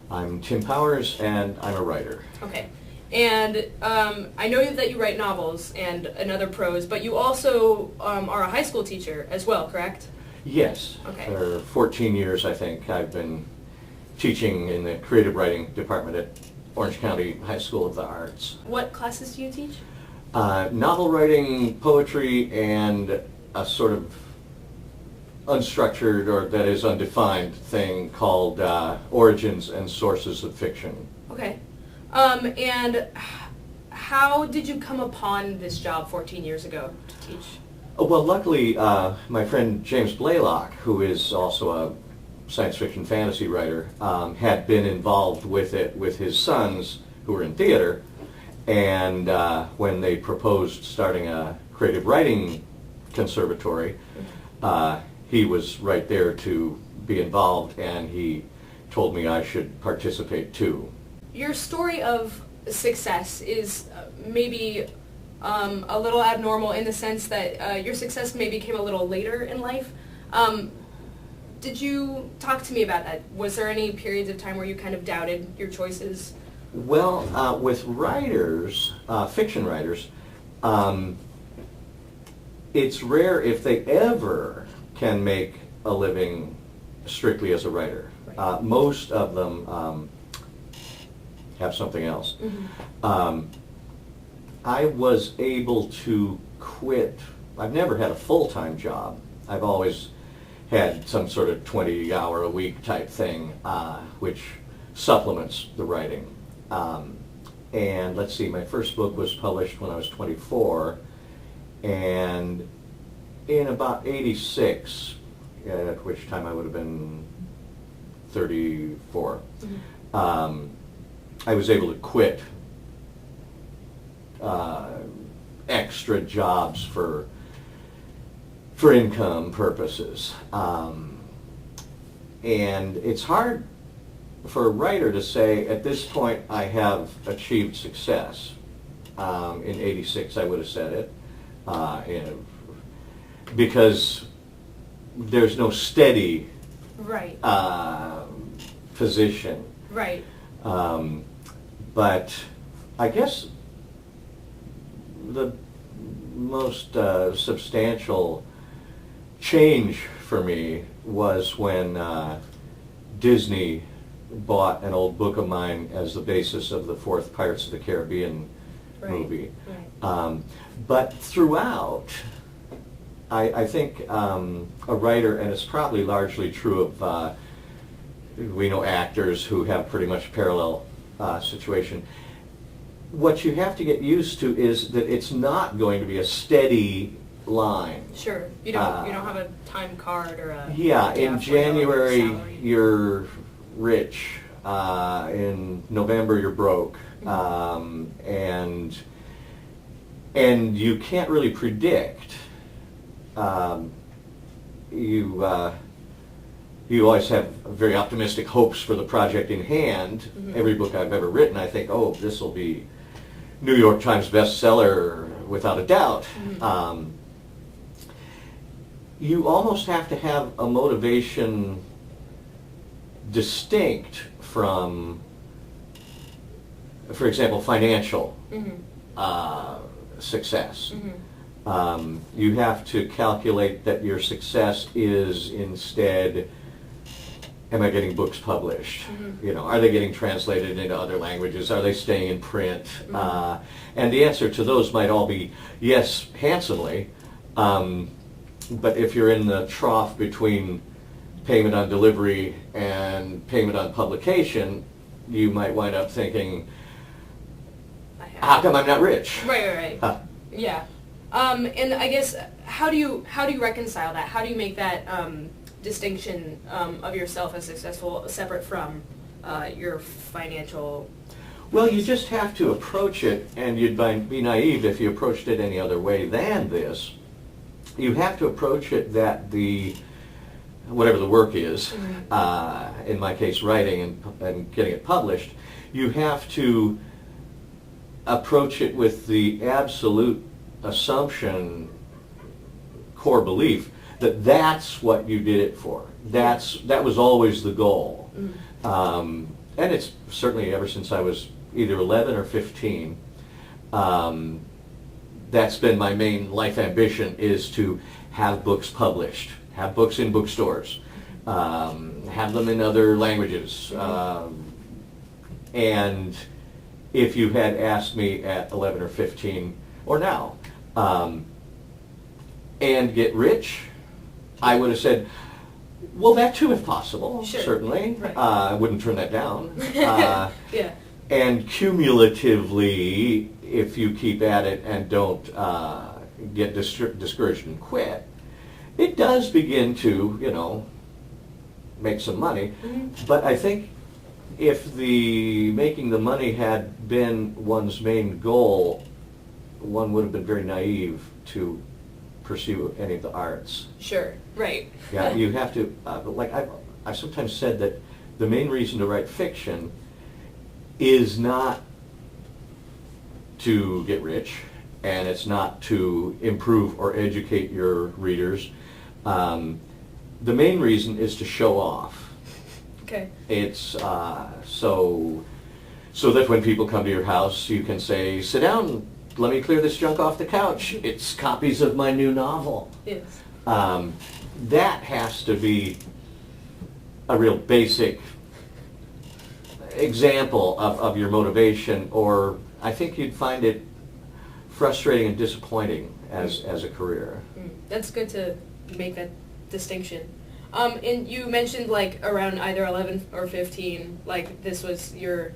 I'm Tim Powers, and I'm a writer. Okay. And I know that you write novels and other prose, but you also are a high school teacher as well, correct? Yes. Okay. For 14 years, I think, I've been teaching in the creative writing department at Orange County High School of the Arts. What classes do you teach? Novel writing, poetry, and a sort of unstructured, or that is undefined, thing called Origins and Sources of Fiction. Okay. And how did you come upon this job 14 years ago to teach? Well, luckily, my friend James Blaylock, who is also a science fiction fantasy writer, had been involved with it with his sons who were in theater, and when they proposed starting a creative writing conservatory, he was right there to be involved, and he told me I should participate too. Your story of success is maybe a little abnormal in the sense that your success maybe came a little later in life. Did you talk to me about that? Was there any periods of time where you kind of doubted your choices? Well, with writers, fiction writers, it's rare if they ever can make a living strictly as a writer. Right. Most of them have something else. Mm-hmm. I was able to quit. I've never had a full-time job. I've always had some sort of 20-hour-a-week type thing, which supplements the writing. And let's see, my first book was published when I was 24, and in about 86, at which time I would have been 34, Mm-hmm. I was able to quit extra jobs for income purposes. And it's hard for a writer to say, at this point, I have achieved success. In 86, I would have said it, because there's no steady Right. position. Right. But I guess the most substantial change for me was when Disney bought an old book of mine as the basis of the fourth Pirates of the Caribbean Right. movie. Right. But throughout, I think a writer, and it's probably largely true of, we know actors who have pretty much parallel situation. What you have to get used to is that it's not going to be a steady line. Sure. You don't have a time card or a Yeah, in January salary. you're rich. In November you're broke, and you can't really predict. You always have very optimistic hopes for the project in hand. Mm-hmm. Every book I've ever written, I think, oh, this will be New York Times bestseller without a doubt. Mm-hmm. You almost have to have a motivation distinct from, for example, financial success. Mm-hmm. You have to calculate that your success is instead, am I getting books published? Mm-hmm. Are they getting translated into other languages? Are they staying in print? Mm-hmm. And the answer to those might all be yes, handsomely. But if you're in the trough between payment on delivery and payment on publication, you might wind up thinking, how come I'm not rich? Right. Yeah. And I guess how do you reconcile that? How do you make that distinction of yourself as successful separate from your financial? Well, you just have to approach it, and you'd be naive if you approached it any other way than this. You have to approach it that whatever the work is, in my case writing and getting it published, you have to approach it with the absolute assumption, core belief, that that's what you did it for. That was always the goal. and it's certainly ever since I was either 11 or 15, that's been my main life ambition, is to have books published, have books in bookstores, have them in other languages. And if you had asked me at 11 or 15, or now, and get rich, I would have said, well, that too, if possible, Sure. Certainly. Right. I wouldn't turn that down. Yeah. And cumulatively, if you keep at it and don't get discouraged and quit, it does begin to, make some money. Mm-hmm. But I think if the making the money had been one's main goal, one would have been very naive to pursue any of the arts. Sure. Right. Yeah, you have to, like I've sometimes said that the main reason to write fiction is not to get rich, and it's not to improve or educate your readers. The main reason is to show off. Okay. It's so that when people come to your house, you can say, "Sit down, let me clear this junk off the couch. It's copies of my new novel." Yes. That has to be a real basic example of your motivation, or I think you'd find it frustrating and disappointing as a career. That's good to make that distinction. And you mentioned like around either 11 or 15, like this was your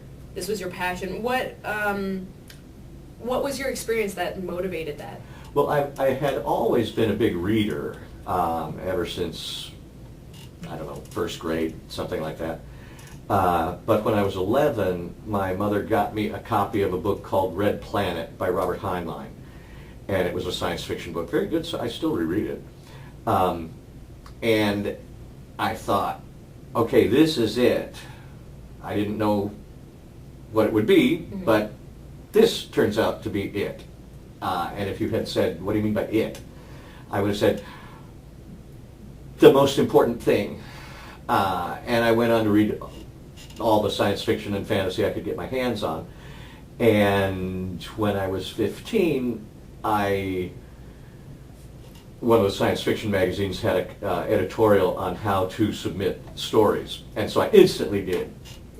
passion. What was your experience that motivated that? Well, I had always been a big reader ever since, I don't know, first grade, something like that. But when I was 11, my mother got me a copy of a book called Red Planet by Robert Heinlein. And it was a science fiction book. Very good, so I still reread it. And I thought, okay, this is it. I didn't know what it would be, but this turns out to be it. And if you had said, what do you mean by it? I would have said, the most important thing. And I went on to read all the science fiction and fantasy I could get my hands on. And when I was 15, one of the science fiction magazines had an editorial on how to submit stories. And so I instantly did,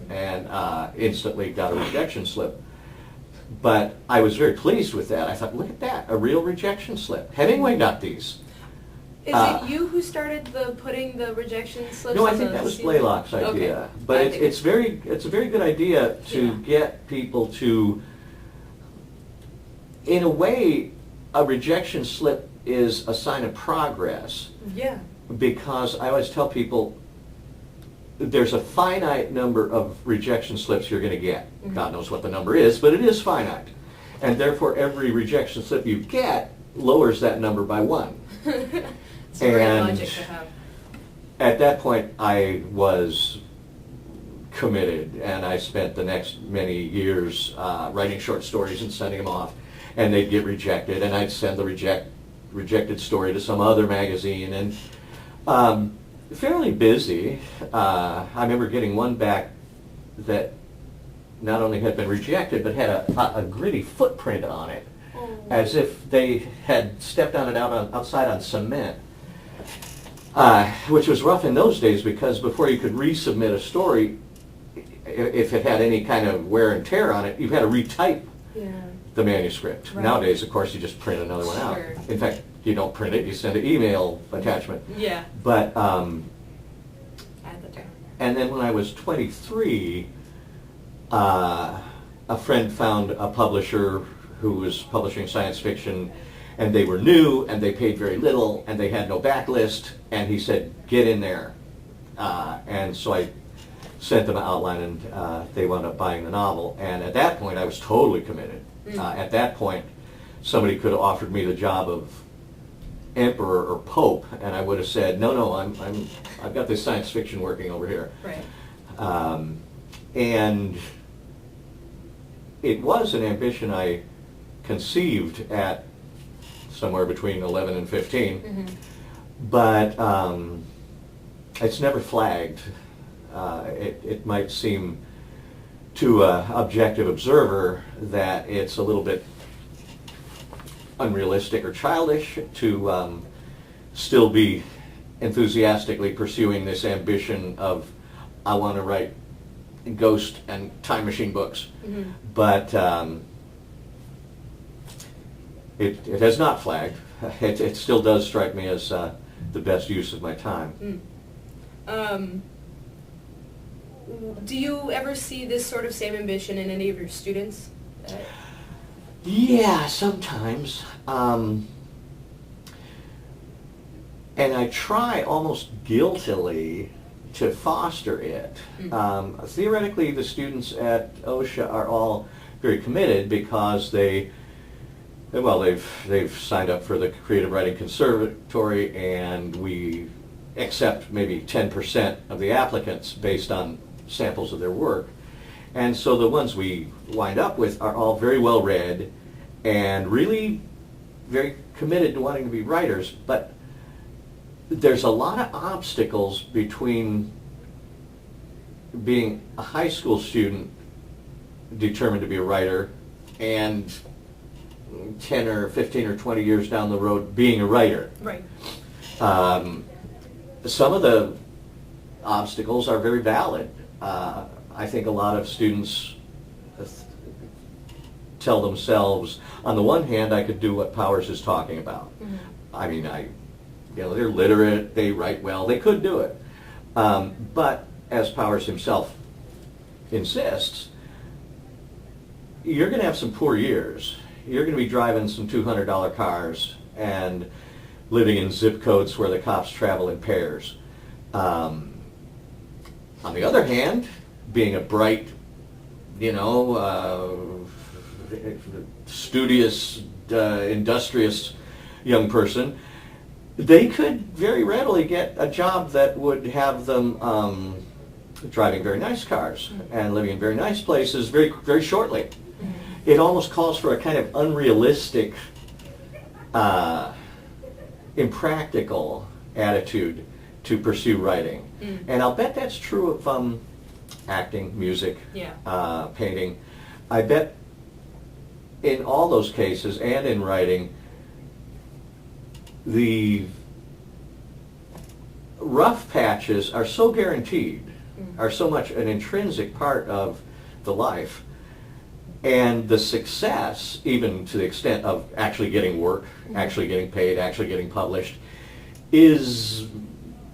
and instantly got a rejection slip. But I was very pleased with that. I thought, look at that, a real rejection slip. Hemingway got these. Is it you who started putting the rejection slips? No, I on think the that was CD? Blaylock's idea. Okay. But I it's think a very good idea to Yeah. get people to, in a way, a rejection slip is a sign of progress, Yeah. because I always tell people there's a finite number of rejection slips you're going to get. God knows what the number is, but it is finite. And therefore every rejection slip you get lowers that number by one. It's a great And logic to have. at that point, I was committed, and I spent the next many years writing short stories and sending them off, and they'd get rejected, and I'd send the rejected story to some other magazine, and fairly busy. I remember getting one back that not only had been rejected, but had a gritty footprint on it, as if they had stepped on it outside on cement. Which was rough in those days, because before you could resubmit a story, if it had any kind of wear and tear on it, you had to retype the manuscript. Right. Nowadays, of course, you just print another one out. Sure. In fact, you don't print it, you send an email attachment. Yeah. But, At the time. and then when I was 23, a friend found a publisher who was publishing science fiction, and they were new, and they paid very little, and they had no backlist, and he said, get in there. And so I sent them an outline, and they wound up buying the novel, and at that point I was totally committed. At that point, somebody could have offered me the job of emperor or pope, and I would have said, no, I've got this science fiction working over here. Right. And it was an ambition I conceived at somewhere between 11 and 15, but it's never flagged. It might seem to an objective observer that it's a little bit unrealistic or childish to still be enthusiastically pursuing this ambition of, I want to write ghost and time machine books. Mm-hmm. But it has not flagged. It still does strike me as the best use of my time. Do you ever see this sort of same ambition in any of your students? Yeah, sometimes. And I try almost guiltily to foster it. Mm-hmm. Theoretically, the students at OSHA are all very committed because they've signed up for the Creative Writing Conservatory, and we accept maybe 10% of the applicants based on samples of their work. And so the ones we wind up with are all very well read and really very committed to wanting to be writers, but there's a lot of obstacles between being a high school student determined to be a writer and 10 or 15 or 20 years down the road being a writer. Right. Some of the obstacles are very valid. I think a lot of students tell themselves, on the one hand, I could do what Powers is talking about. Mm-hmm. I mean, they're literate, they write well, they could do it. But as Powers himself insists, you're going to have some poor years. You're going to be driving some $200 cars and living in zip codes where the cops travel in pairs. On the other hand, being a bright, studious, industrious young person, they could very readily get a job that would have them driving very nice cars and living in very nice places very, very shortly. It almost calls for a kind of unrealistic, impractical attitude to pursue writing. And I'll bet that's true of acting, music, painting. I bet in all those cases and in writing, the rough patches are so guaranteed, are so much an intrinsic part of the life, and the success, even to the extent of actually getting work, actually getting paid, actually getting published, is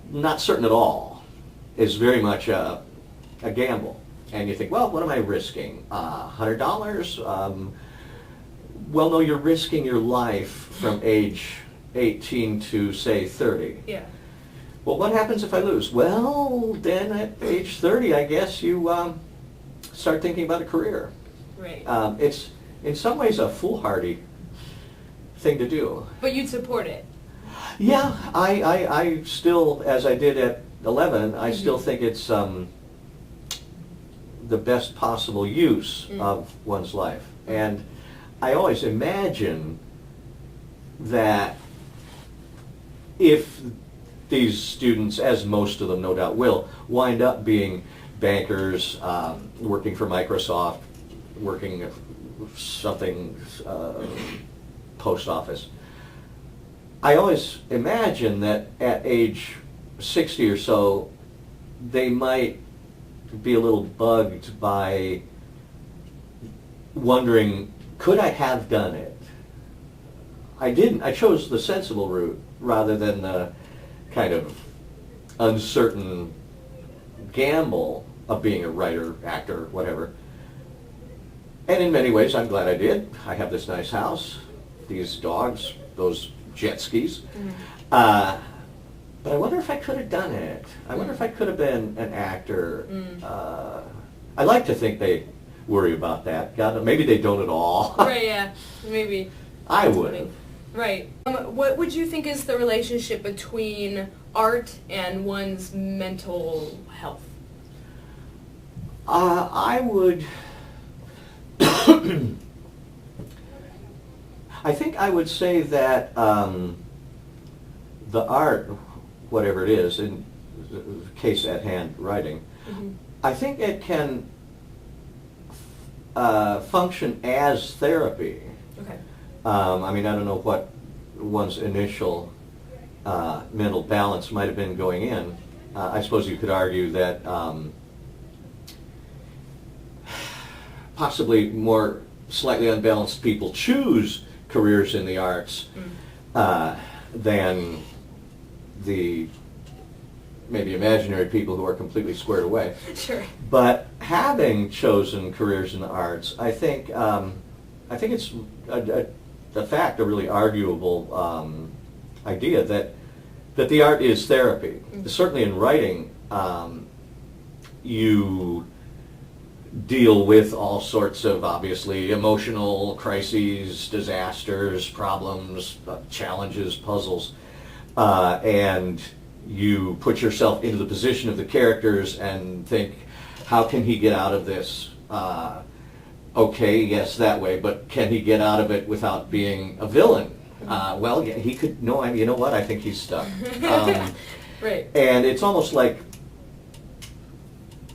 not certain at all. It's very much a gamble. And you think, well, what am I risking? $100? Well, no, you're risking your life from age 18 to, say, 30. Yeah. Well, what happens if I lose? Well, then at age 30, I guess you start thinking about a career. Right. It's in some ways a foolhardy thing to do. But you'd support it. Yeah, I still, as I did at 11, I still think it's the best possible use of one's life. And I always imagine that if these students, as most of them no doubt will, wind up being bankers, working for Microsoft, working at something, post office, I always imagine that at age 60 or so, they might be a little bugged by wondering, could I have done it? I didn't. I chose the sensible route rather than the kind of uncertain gamble of being a writer, actor, whatever. And in many ways, I'm glad I did. I have this nice house, these dogs, those jet skis. But I wonder if I could have done it. I wonder if I could have been an actor. I like to think they worry about that. God, maybe they don't at all. Right, yeah. Maybe. I would. Right. What would you think is the relationship between art and one's mental health? I would... I think I would say that the art, whatever it is, in the case at hand, writing, I think it can function as therapy. Okay. I mean, I don't know what one's initial mental balance might have been going in. I suppose you could argue that possibly more slightly unbalanced people choose careers in the arts than the maybe imaginary people who are completely squared away. Sure. But having chosen careers in the arts, I think it's a fact, a really arguable idea that the art is therapy. Mm-hmm. Certainly in writing, you deal with all sorts of obviously emotional crises, disasters, problems, challenges, puzzles, and you put yourself into the position of the characters and think, how can he get out of this? Okay, yes, that way, but can he get out of it without being a villain? Well, yeah, he could. No, you know what? I think he's stuck. Right. And it's almost like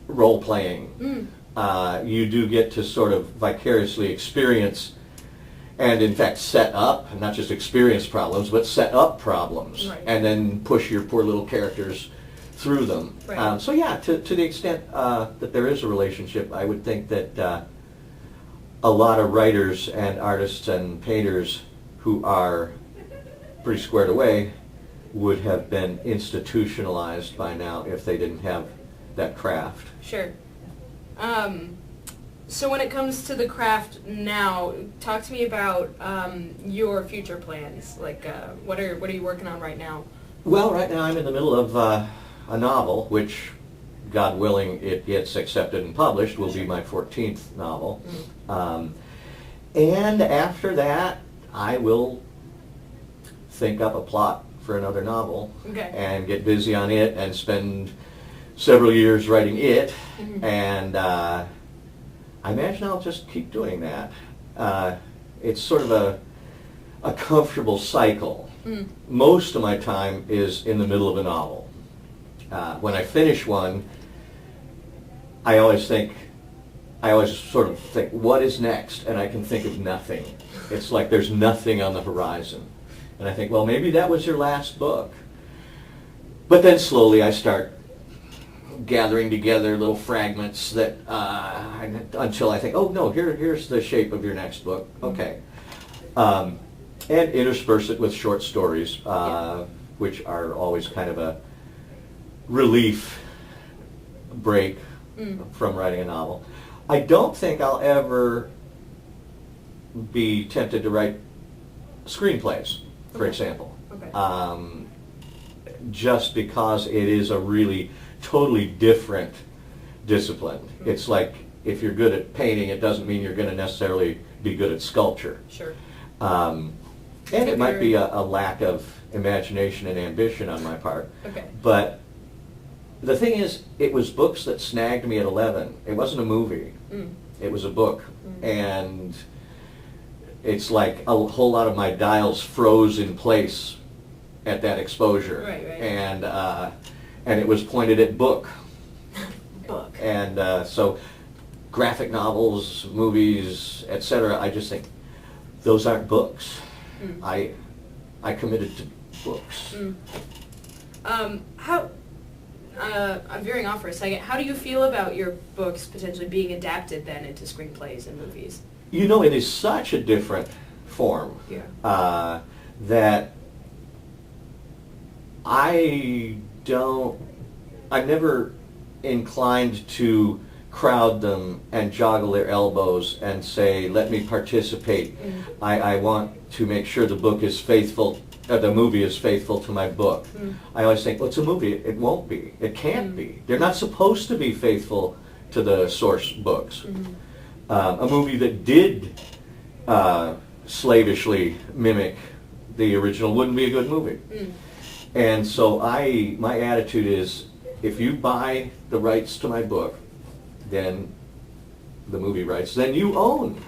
role playing. You do get to sort of vicariously experience and in fact set up, not just experience problems, but set up problems, Right. and then push your poor little characters through them. Right. So yeah, to the extent that there is a relationship, I would think that a lot of writers and artists and painters who are pretty squared away would have been institutionalized by now if they didn't have that craft. Sure. So when it comes to the craft now, talk to me about your future plans. Like, what are you working on right now? Well, right now I'm in the middle of a novel, which, God willing, it gets accepted and published, will be my 14th novel. And after that, I will think up a plot for another novel Okay. and get busy on it and spend several years writing it. And I imagine I'll just keep doing that. It's sort of a comfortable cycle. Most of my time is in the middle of a novel. When I finish one, I always sort of think, what is next? And I can think of nothing. It's like there's nothing on the horizon. And I think, well, maybe that was your last book. But then slowly I start gathering together little fragments that until I think, oh no, here's the shape of your next book. Okay. And intersperse it with short stories, which are always kind of a relief break from writing a novel. I don't think I'll ever be tempted to write screenplays, for example. Okay. Just because it is a really totally different discipline. It's like if you're good at painting, it doesn't mean you're going to necessarily be good at sculpture. Sure. And it might be a lack of imagination and ambition on my part. Okay. But the thing is, it was books that snagged me at 11. It wasn't a movie. It was a book. And it's like a whole lot of my dials froze in place at that exposure. Right. And it was pointed at book. Book. And so graphic novels, movies, etc., I just think those aren't books. I committed to books. I'm veering off for a second. How do you feel about your books potentially being adapted then into screenplays and movies? You know, it is such a different form that I'm never inclined to crowd them and joggle their elbows and say, let me participate. I want to make sure the book is faithful, the movie is faithful to my book. I always think, well, it's a movie. It won't be. It can't be. They're not supposed to be faithful to the source books. A movie that did slavishly mimic the original wouldn't be a good movie. And so my attitude is, if you buy the rights to my book, then the movie rights, then you own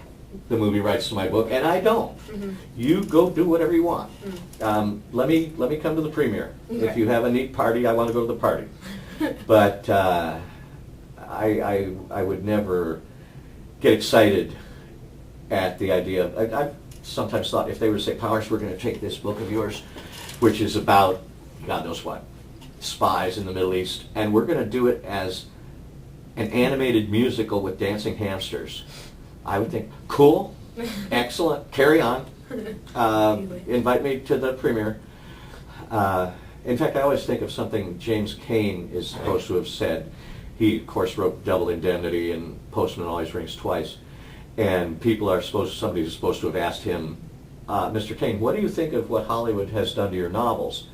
the movie rights to my book, and I don't. You go do whatever you want. Let me come to the premiere. Okay. If you have a neat party, I want to go to the party. But I would never get excited at the idea of, I've sometimes thought if they were to say, Powers, we're going to take this book of yours, which is about God knows what, spies in the Middle East, and we're going to do it as an animated musical with dancing hamsters. I would think, cool, excellent, carry on, invite me to the premiere. In fact, I always think of something James Cain is supposed to have said. He, of course, wrote Double Indemnity and Postman Always Rings Twice. And somebody's supposed to have asked him, Mr. Cain, what do you think of what Hollywood has done to your novels?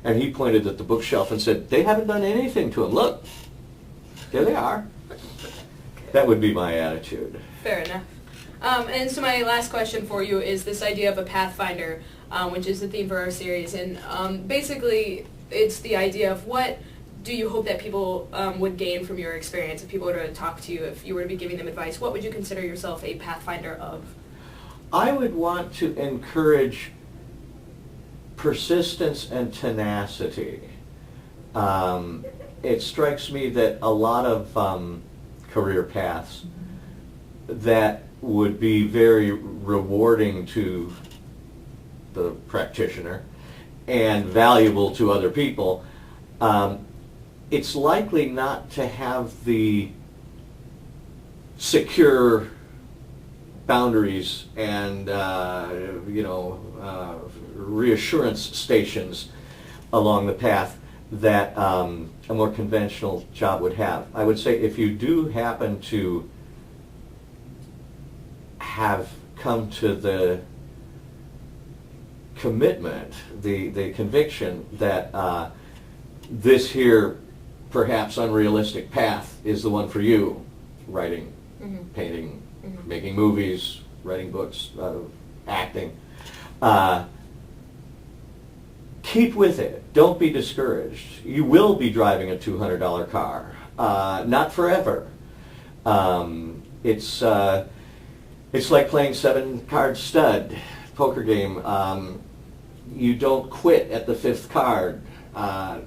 And he pointed at the bookshelf and said, they haven't done anything to them. Look, there they are. That would be my attitude. Fair enough. And so my last question for you is this idea of a Pathfinder, which is the theme for our series. And basically, it's the idea of what do you hope that people would gain from your experience? If people were to talk to you, if you were to be giving them advice, what would you consider yourself a Pathfinder of? I would want to encourage persistence and tenacity. It strikes me that a lot of career paths that would be very rewarding to the practitioner and valuable to other people, it's likely not to have the secure boundaries and reassurance stations along the path that a more conventional job would have. I would say if you do happen to have come to the commitment, the conviction that this here perhaps unrealistic path is the one for you, writing, painting, making movies, writing books, acting. Keep with it. Don't be discouraged. You will be driving a $200 car. Not forever. It's like playing 7-card stud poker game. You don't quit at the 5th card.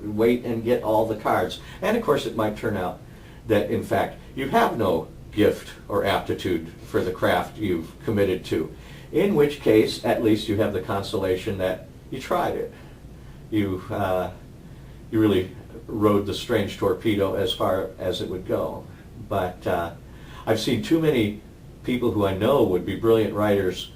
Wait and get all the cards. And of course it might turn out that in fact you have no gift or aptitude for the craft you've committed to. In which case at least you have the consolation that you tried it. You really rode the strange torpedo as far as it would go. But I've seen too many people who I know would be brilliant writers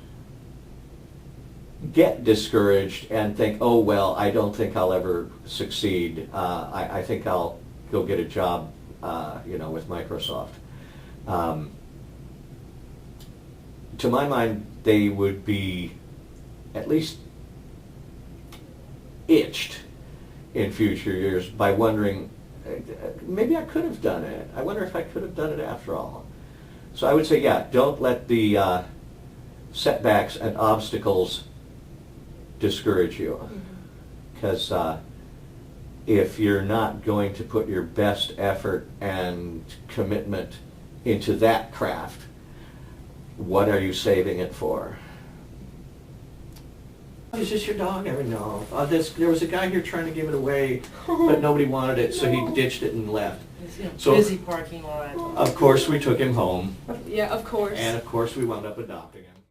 get discouraged and think, oh, well, I don't think I'll ever succeed. I think I'll go get a job, with Microsoft. To my mind, they would be at least itched in future years by wondering, maybe I could have done it. I wonder if I could have done it after all. So I would say, yeah, don't let the setbacks and obstacles discourage you, because if you're not going to put your best effort and commitment into that craft, what are you saving it for? Is this your dog? No. There was a guy here trying to give it away, but nobody wanted it, so he ditched it and left. So, busy parking lot. Of course we took him home. Yeah, of course. And of course we wound up adopting him.